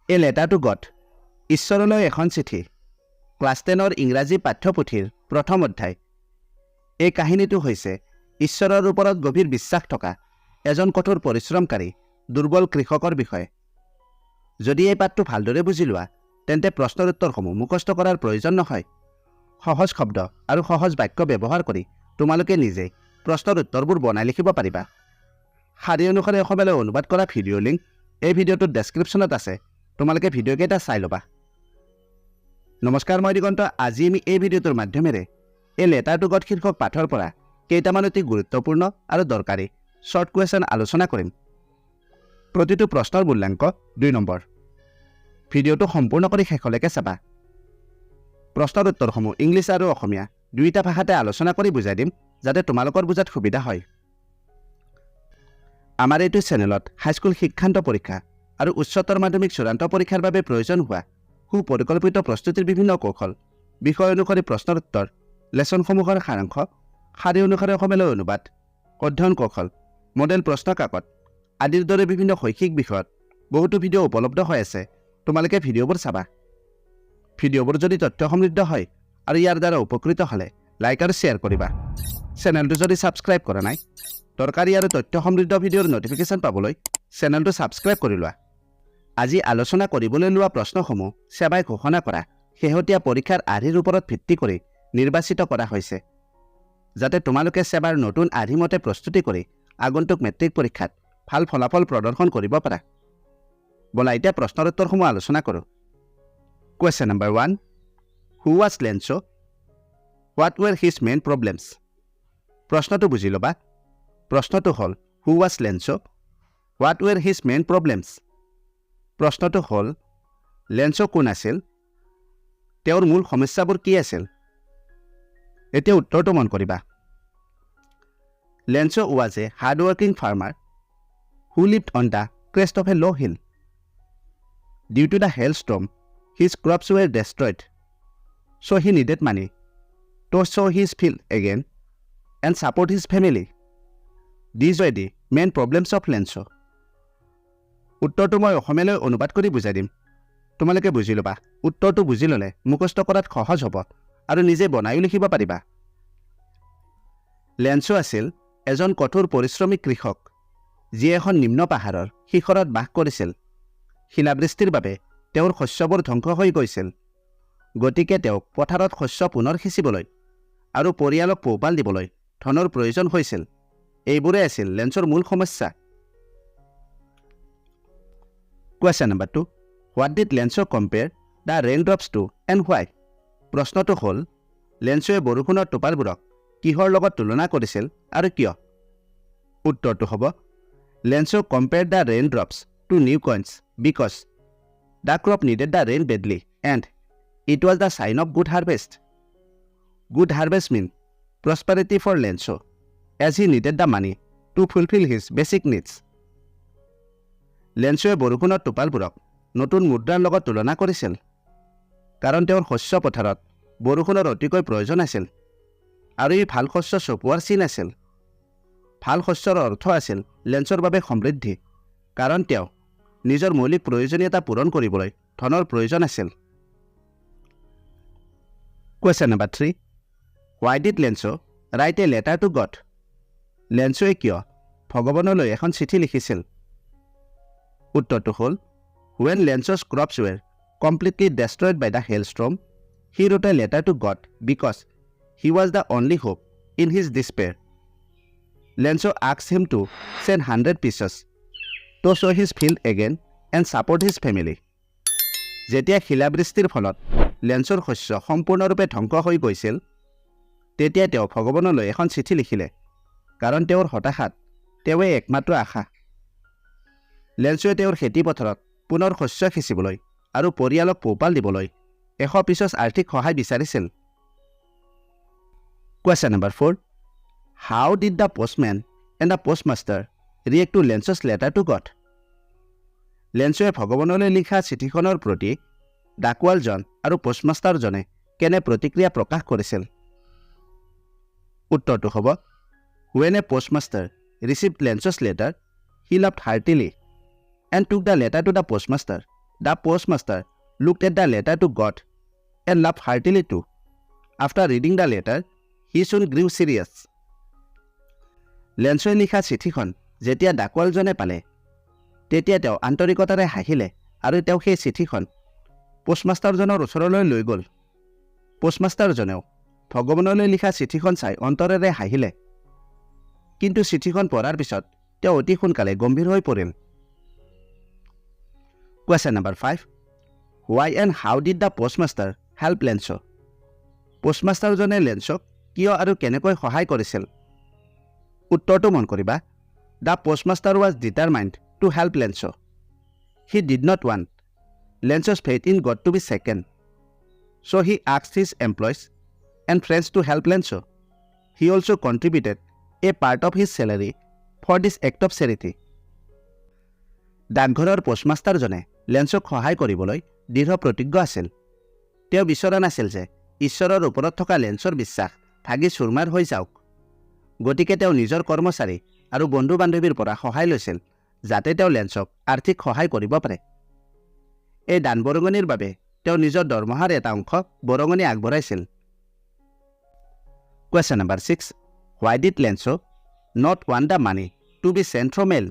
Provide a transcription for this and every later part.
A letter to god ঈশ্বৰলৈ এখন চিঠি ক্লাছ 10ৰ ইংৰাজী পাঠ্যপুথিৰ প্ৰথম অধ্যায় এই কাহিনীটো হৈছে ঈশ্বৰৰ ওপৰত গভীৰ বিশ্বাস থকা এজন কঠোৰ পৰিশ্ৰমকাৰী দুৰ্বল কৃষকৰ বিষয়ে যদি এই পাঠটো ভালদৰে বুজি লোৱা তেন্তে প্ৰশ্নৰ উত্তৰসমূহ মুখস্থ কৰাৰ প্ৰয়োজন নহয় সহজ শব্দ আৰু সহজ বাক্য ব্যৱহাৰ কৰি তোমালোকে নিজে প্ৰশ্নৰ উত্তৰবোৰ বনাই লিখিব পাৰিবা শাৰী অনুসাৰে অসমীয়ালৈ অনুবাদ কৰা ভিডিঅ' লিংক এই ভিডিঅ'টোৰ ডেছক্ৰিপশ্যনত আছে তোমালোকে ভিডিঅ' কেইটা চাই ল'বা নমস্কাৰ মই দিগন্ত আজি আমি এই ভিডিঅ'টোৰ মাধ্যমেৰে এই লেটাৰ টু গড শীৰ্ষক পাঠৰ পৰা কেইটামান অতি গুৰুত্বপূৰ্ণ আৰু দৰকাৰী শৰ্ট কুৱেশ্যন আলোচনা কৰিম প্ৰতিটো প্ৰশ্নৰ মূল্যাংক 2 নম্বৰ ভিডিঅ'টো সম্পূৰ্ণ কৰি শেষলৈকে চাবা প্ৰশ্নৰ উত্তৰসমূহ ইংলিছ আৰু অসমীয়া দুইটা ভাষাতে আলোচনা কৰি বুজাই দিম যাতে তোমালোকৰ বুজাত সুবিধা হয় আমাৰ এইটো চেনেলত হাইস্কুল শিক্ষান্ত পৰীক্ষা আৰু উচ্চতৰ মাধ্যমিক চূড়ান্ত পৰীক্ষাৰ বাবে প্ৰয়োজন হোৱা সুপৰিকল্পিত প্ৰস্তুতিৰ বিভিন্ন কৌশল বিষয় অনুসৰি প্ৰশ্নৰ উত্তৰ লেছনসমূহৰ সাৰাংশ শাৰী অনুসাৰে অসমীয়ালৈ অনুবাদ অধ্যয়ন কৌশল মডেল প্ৰশ্ন কাকত আদিৰ দৰে বিভিন্ন শৈক্ষিক বিষয়ত বহুতো ভিডিঅ' উপলব্ধ হৈ আছে তোমালোকে ভিডিঅ'বোৰ চাবা ভিডিঅ'বোৰ যদি তথ্য সমৃদ্ধ হয় আৰু ইয়াৰ দ্বাৰা উপকৃত হ'লে লাইক আৰু শ্বেয়াৰ কৰিবা চেনেলটো যদি ছাবস্ক্ৰাইব কৰা নাই দৰকাৰী আৰু তথ্য সমৃদ্ধ ভিডিঅ'ৰ নটিফিকেশ্যন পাবলৈ চেনেলটো ছাবস্ক্ৰাইব কৰি লোৱা আজি আলোচনা কৰিবলৈ লোৱা প্ৰশ্নসমূহ সেবাই ঘোষণা কৰা শেহতীয়া পৰীক্ষাৰ আৰ্হিৰ ওপৰত ভিত্তি কৰি নিৰ্বাচিত কৰা হৈছে যাতে তোমালোকে সেবাৰ নতুন আৰ্হিমতে প্ৰস্তুতি কৰি আগন্তুক মেট্ৰিক পৰীক্ষাত ভাল ফলাফল প্ৰদৰ্শন কৰিব পাৰা বলা এতিয়া প্ৰশ্নৰ উত্তৰসমূহ আলোচনা কৰোঁ Question number 1 Who was Lencho? What were his main problems? প্ৰশ্নটো বুজি ল'বা প্ৰশ্নটো হ'ল Who was Lencho? What were his main problems? প্ৰশ্নটো হ'ল লেঞ্চো কোন আছিল তেওঁৰ মূল সমস্যাবোৰ কি আছিল এতিয়া উত্তৰটো মন কৰিবা Lencho was a hard-working farmer who lived on the crest of a low hill. Due to the hailstorm, his crops were destroyed, so he needed money to sow his field again and support his family. These were the main problems of Lencho. উত্তৰটো মই অসমীয়ালৈ অনুবাদ কৰি বুজাই দিম তোমালোকে বুজি ল'বা উত্তৰটো বুজি ল'লে মুখস্থ কৰাত সহজ হ'ব আৰু নিজে বনায়ো লিখিব পাৰিবা লেঞ্চো আছিল এজন কঠোৰ পৰিশ্ৰমী কৃষক যিয়ে এখন নিম্ন পাহাৰৰ শিখৰত বাস কৰিছিল শিলাবৃষ্টিৰ বাবে তেওঁৰ শস্যবোৰ ধ্বংস হৈ গৈছিল গতিকে তেওঁক পথাৰত শস্য পুনৰ সিঁচিবলৈ আৰু পৰিয়ালক পোহপাল দিবলৈ ধনৰ প্ৰয়োজন হৈছিল এইবোৰে আছিল লেঞ্চৰ মূল সমস্যা Question number 2 What did Lencho compare the raindrops to and why? প্ৰশ্নটো হ'ল লেঞ্চোৱে বৰষুণৰ টোপালবোৰক কিহৰ লগত তুলনা কৰিছিল আৰু কিয় উত্তৰটো হ'ব Lencho compared the raindrops to new coins because the crop needed the rain badly and it was the sign of good harvest. Good harvest means prosperity for Lencho as he needed the money to fulfill his basic needs. লেঞ্চোৱে বৰষুণৰ টোপালবোৰক নতুন মুদ্ৰাৰ লগত তুলনা কৰিছিল কাৰণ তেওঁৰ শস্য পথাৰত বৰষুণৰ অতিকৈ প্ৰয়োজন আছিল আৰু এই ভাল শস্য চপোৱাৰ চিন আছিল ভাল শস্যৰ অৰ্থ আছিল লেঞ্চৰ বাবে সমৃদ্ধি কাৰণ তেওঁ নিজৰ মৌলিক প্ৰয়োজনীয়তা পূৰণ কৰিবলৈ ধনৰ প্ৰয়োজন আছিল Question number 3 Why did Lencho write a letter to God? লেঞ্চোৱে কিয় ভগৱানলৈ এখন চিঠি লিখিছিল উত্তৰটো হ'ল When Lencho's crops were completely destroyed by the hailstorm, he wrote a letter to God because he was the only hope in his despair. Lencho asked him to send 100 pieces to sow his field again and support his family. যেতিয়া শিলাবৃষ্টিৰ ফলত লেঞ্চৰ শস্য সম্পূৰ্ণৰূপে ধ্বংস হৈ গৈছিল তেতিয়া তেওঁ ভগৱানলৈ এখন চিঠি লিখিলে কাৰণ তেওঁৰ হতাশাত তেওঁৱে একমাত্ৰ আশা লেঞ্চোৱে তেওঁৰ খেতি পথাৰত পুনৰ শস্য সিঁচিবলৈ আৰু পৰিয়ালক পোহপাল দিবলৈ 100 পিছৰ আৰ্থিক সহায় বিচাৰিছিল Question number 4 How did the postman and the postmaster react to Lencho's letter to God? লেঞ্চোৱে ভগৱানলৈ লিখা চিঠিখনৰ প্ৰতি ডাকুৱালজন আৰু পোষ্টমাষ্টাৰজনে কেনে প্ৰতিক্ৰিয়া প্ৰকাশ কৰিছিল উত্তৰটো হ'ব When a postmaster received Lencho's letter, he laughed heartily and took the letter to the postmaster The postmaster looked at the letter to God and laughed heartily too. After reading the letter, he soon grew serious. লেঞ্চোৱে লিখা চিঠিখন যেতিয়া ডাকুৱালজনে পালে তেতিয়া তেওঁ আন্তৰিকতাৰে হাঁহিলে আৰু তেওঁ সেই চিঠিখন পোষ্টমাষ্টাৰজনৰ ওচৰলৈ লৈ গ'ল। পোষ্টমাষ্টাৰজনেও ভগৱানলৈ লিখা চিঠিখন চাই অন্তৰেৰে হাঁহিলে, কিন্তু চিঠিখন পঢ়াৰ পিছত তেওঁ অতি সোনকালে গম্ভীৰ হৈ পৰিল। Question number 5. Why and how did the postmaster help Lencho? পোষ্টমাষ্টাৰজনে লেঞ্চক কিয় আৰু কেনেকৈ সহায় কৰিছিল? উত্তৰটো মন কৰিবা। The postmaster was determined to help Lencho. He did not want Lencho's faith in God to be shaken. So he asked his employees and friends to help Lencho. He also contributed a part of his salary for this act of charity. ডাকঘৰৰ পোষ্টমাষ্টাৰজনে লেঞ্চক সহায় কৰিবলৈ দৃঢ় প্ৰতিজ্ঞ আছিল। তেওঁ বিচৰা নাছিল যে ঈশ্বৰৰ ওপৰত থকা লেঞ্চৰ বিশ্বাস ভাগি চুৰমাৰ হৈ যাওক। গতিকে তেওঁ নিজৰ কৰ্মচাৰী আৰু বন্ধু বান্ধৱীৰ পৰা সহায় লৈছিল যাতে তেওঁ লেঞ্চক আৰ্থিক সহায় কৰিব পাৰে। এই দান বৰঙণিৰ বাবে তেওঁ নিজৰ দৰমহাৰ এটা অংশ বৰঙণি আগবঢ়াইছিল। Question number 6. Why did Lencho not want the money to be sent through mail?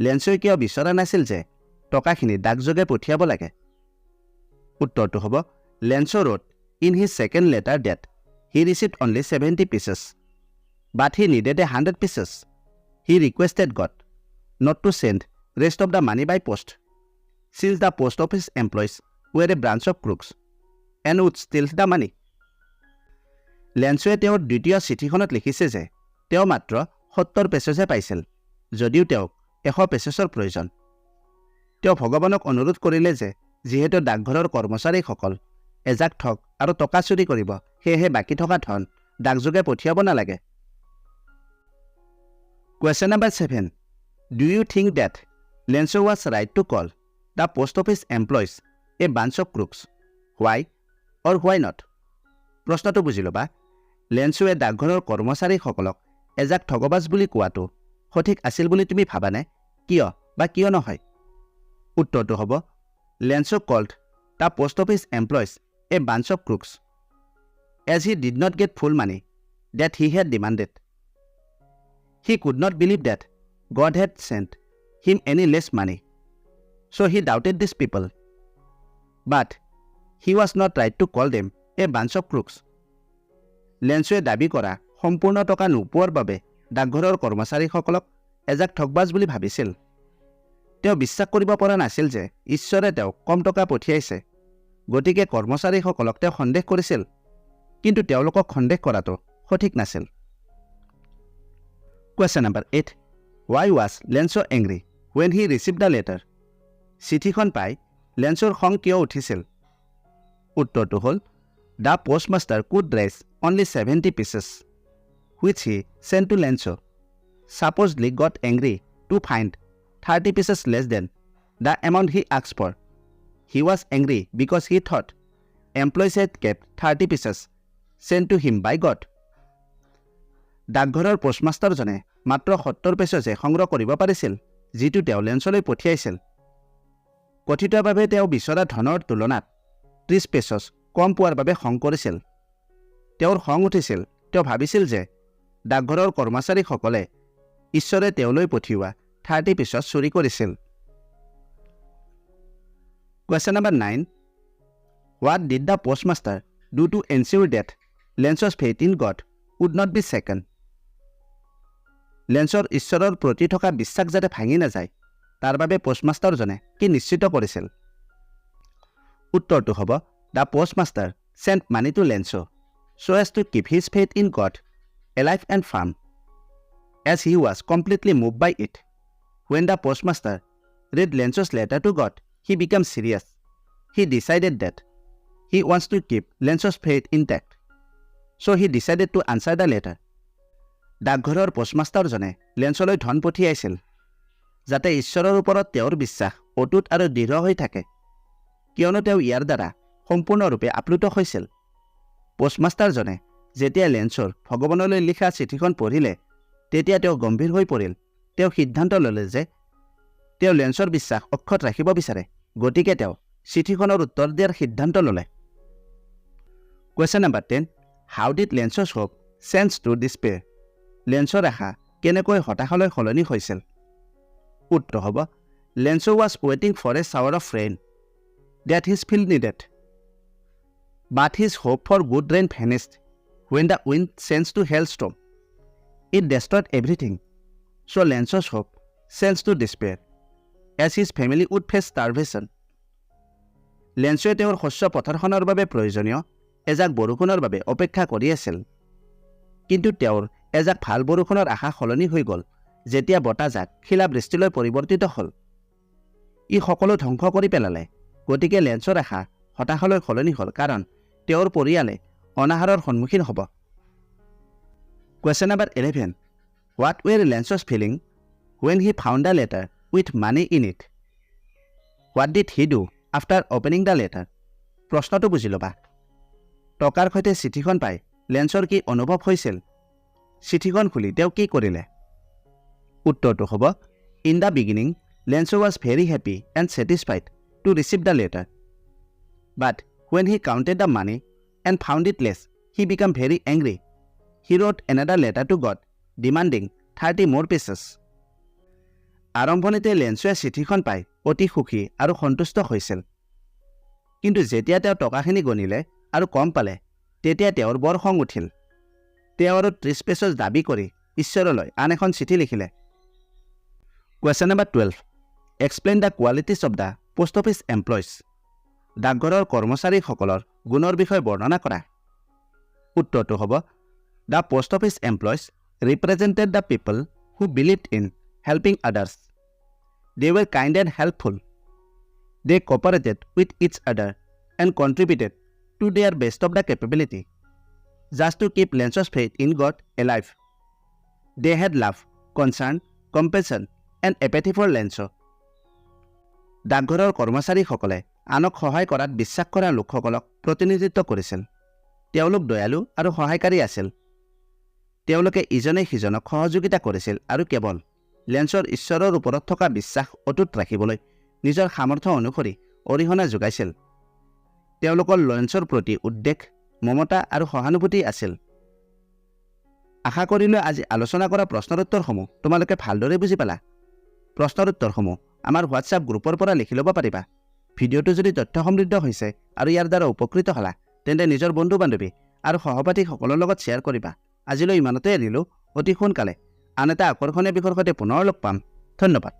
লেঞ্চোৱে কিয় বিচৰা নাছিল যে টকাখিনি ডাকযোগে পঠিয়াব লাগে? উত্তৰটো হ'ব Lencho wrote in his second letter that he received only 70 pieces, but he needed 100 pieces. He requested God not to send rest of the money by post, since the post office employees were a branch of crooks and would steal the money. লেঞ্চোৱে তেওঁৰ দ্বিতীয় চিঠিখনত লিখিছে যে তেওঁ মাত্ৰ 70 পেচেছহে পাইছিল, যদিও তেওঁক 100 পেচেছৰ প্ৰয়োজন। তেওঁ ভগৱানক অনুৰোধ কৰিলে যে যিহেতু ডাকঘৰৰ কৰ্মচাৰীসকল এজাক ঠগ আৰু টকা চুৰি কৰিব, সেয়েহে বাকী থকা ধন ডাকযোগে পঠিয়াব নালাগে। Question number 7. Do you think that Lencho was right to call the post office employees a bunch of crooks? Why or why not? প্ৰশ্নটো বুজি ল'বা। লেঞ্চোৱে ডাকঘৰৰ কৰ্মচাৰীসকলক এজাক ঠগবাজ বুলি কোৱাটো সঠিক আছিল বুলি তুমি ভাবানে? কিয় বা কিয় নহয়? উত্তৰটো হ'ব Lencho called the post office employees a bunch of crooks as he did not get full money that he had demanded. He could not believe that God had sent him any less money, so he doubted these people. But he was not right to call them a bunch of crooks. লেঞ্চোৱে দাবী কৰা সম্পূৰ্ণ টকা নোপোৱাৰ বাবে ডাকঘৰৰ কৰ্মচাৰীসকলক এজাক ঠগবাজ বুলি ভাবিছিল। তেওঁ বিশ্বাস কৰিব পৰা নাছিল যে ঈশ্বৰে তেওঁক কম টকা পঠিয়াইছে, গতিকে কৰ্মচাৰীসকলক তেওঁ সন্দেহ কৰিছিল, কিন্তু তেওঁলোকক সন্দেহ কৰাটো সঠিক নাছিল। Question number 8. Why was Lencho angry when he received the letter? চিঠিখন পাই লেঞ্চোৰ খং কিয় উঠিছিল? উত্তৰটো হ'ল The postmaster could raise only 70 pieces, which he sent to Lencho. Supposedly got angry to find 30 pieces less than the amount he asked for. He was angry because he thought employees had kept 30 pieces sent to him by God. ডাকঘৰৰ পোষ্টমাষ্টাৰজনে মাত্ৰ 70 পেচেছহে সংগ্ৰহ কৰিব পাৰিছিল, যিটো তেওঁ লেঞ্চলৈ পঠিয়াইছিল। কথিতভাৱে তেওঁ বিচৰা ধনৰ তুলনাত 30 পেচেছ কম পোৱাৰ বাবে খং কৰিছিল। তেওঁৰ খং উঠিছিল, তেওঁ ভাবিছিল যে ডাকঘৰৰ কৰ্মচাৰীসকলে ঈশ্বৰে তেওঁলৈ পঠিওৱা 30 পেচেছ চুৰি কৰিছিল। Question number 9. What did the postmaster do to ensure that Lencho's faith in God would not be shaken? লেঞ্চৰ ঈশ্বৰৰ প্ৰতি থকা বিশ্বাস যাতে ভাঙি নাযায়, তাৰ বাবে পোষ্টমাষ্টাৰজনে কি নিশ্চিত কৰিছিল? উত্তৰটো হ'ব The postmaster sent money to Lencho so as to keep his faith in God alive and firm, as he was completely moved by it. When the postmaster read Lencho's letter to God, he became serious. He decided that he wants to keep Lencho's faith intact, so he decided to answer the letter. ডাকঘৰৰ পোষ্টমাষ্টাৰজনে লেঞ্চলৈ ধন পঠিয়াইছিল যাতে ঈশ্বৰৰ ওপৰত তেওঁৰ বিশ্বাস অটুট আৰু দৃঢ় হৈ থাকে, কিয়নো তেওঁ ইয়াৰ দ্বাৰা সম্পূৰ্ণৰূপে আপ্লুত হৈছিল। পোষ্টমাষ্টাৰজনে যেতিয়া লেঞ্চৰ ভগৱানলৈ লিখা চিঠিখন পঢ়িলে তেতিয়া তেওঁ গম্ভীৰ হৈ পৰিল। তেওঁ সিদ্ধান্ত ল'লে যে তেওঁ লেঞ্চৰ বিশ্বাস অক্ষত ৰাখিব বিচাৰে, গতিকে তেওঁ চিঠিখনৰ উত্তৰ দিয়াৰ সিদ্ধান্ত ল'লে। Question number 10. How did Lencho's hope change to despair? লেঞ্চৰ আশা কেনেকৈ হতাশালৈ সলনি হৈছিল? উত্তৰ হ'ব Lencho was waiting for a shower of rain that his field needed. But his hope for good rain vanished when the wind changed to hailstorm. It destroyed everything. So Lencho's hope changed to despair as his family would face starvation. লেঞ্চোৱে তেওঁৰ শস্য পথাৰখনৰ বাবে প্ৰয়োজনীয় এজাক বৰষুণৰ বাবে অপেক্ষা কৰি আছিল। কিন্তু তেওঁৰ এজাক ভাল বৰষুণৰ আশা সলনি হৈ গ'ল যেতিয়া বতাহজাক শিলাবৃষ্টিলৈ পৰিৱৰ্তিত হ'ল। ই সকলো ধ্বংস কৰি পেলালে। গতিকে লেঞ্চৰ আশা হতাশালৈ সলনি হ'ল কাৰণ তেওঁৰ পৰিয়ালে অনাহাৰৰ সন্মুখীন হ'ব। Question number 11. What were Lencho's feelings when he found a letter with money in it? What did he do after opening the letter? প্ৰশ্নটো বুজি ল'বা। টকাৰ সৈতে চিঠিখন পাই লেঞ্চৰ কি অনুভৱ হৈছিল? চিঠিখন খুলি তেওঁ কি কৰিলে? উত্তৰটো হ'ব In the beginning, Lencho was very happy and satisfied to receive the letter. But when he counted the money and found it less, he became very angry. He wrote another letter to God, demanding 30 more pieces. আৰম্ভণিতে লেঞ্চোৱে চিঠিখন পাই অতি সুখী আৰু সন্তুষ্ট হৈছিল। কিন্তু যেতিয়া তেওঁ টকাখিনি গণিলে আৰু কম পালে তেতিয়া তেওঁৰ বৰ খং উঠিল। তেওঁ আৰু 30 পেচজ দাবী কৰি ঈশ্বৰলৈ আন এখন চিঠি লিখিলে। Question number 12. Explain the qualities of the post office employees. ডাকঘৰৰ কৰ্মচাৰীসকলৰ গুণৰ বিষয়ে বৰ্ণনা কৰা। উত্তৰটো হ'ব The post office employees represented the people who believed in helping others. They were kind and helpful. They cooperated with each other and contributed to their best of the capability just to keep Lencho's faith in God alive. They had love, concern, compassion, and empathy for Lencho. ডাকঘৰৰ কৰ্মচাৰীসকলে আনক সহায় কৰাত বিশ্বাস কৰা লোকসকলক প্ৰতিনিধিত্ব কৰিছিল। তেওঁলোক দয়ালু আৰু সহায়কাৰী আছিল। তেওঁলোকে ইজনে সিজনক সহযোগিতা কৰিছিল আৰু কেৱল লেঞ্চৰ ঈশ্বৰৰ ওপৰত থকা বিশ্বাস অটুট ৰাখিবলৈ নিজৰ সামৰ্থ্য অনুসৰি অৰিহণা যোগাইছিল। তেওঁলোকৰ লেঞ্চৰ প্ৰতি উদ্বেগ, মমতা আৰু সহানুভূতি আছিল। আশা কৰিলোঁ আজি আলোচনা কৰা প্ৰশ্নৰ উত্তৰসমূহ তোমালোকে ভালদৰে বুজি পালা। প্ৰশ্নৰ উত্তৰসমূহ আমাৰ হোৱাটছআপ গ্ৰুপৰ পৰা লিখি ল'ব পাৰিবা। ভিডিঅ'টো যদি তথ্য সমৃদ্ধ হৈছে আৰু ইয়াৰ দ্বাৰা উপকৃত হ'লা তেন্তে নিজৰ বন্ধু-বান্ধৱী আৰু সহপাঠীসকলৰ লগত শ্বেয়াৰ কৰিবা। আজিলৈ ইমানতে এৰিলোঁ। অতি সোনকালে আন এটা আকৰ্ষণীয় বিষয়ৰ সৈতে পুনৰ লগ পাম। ধন্যবাদ।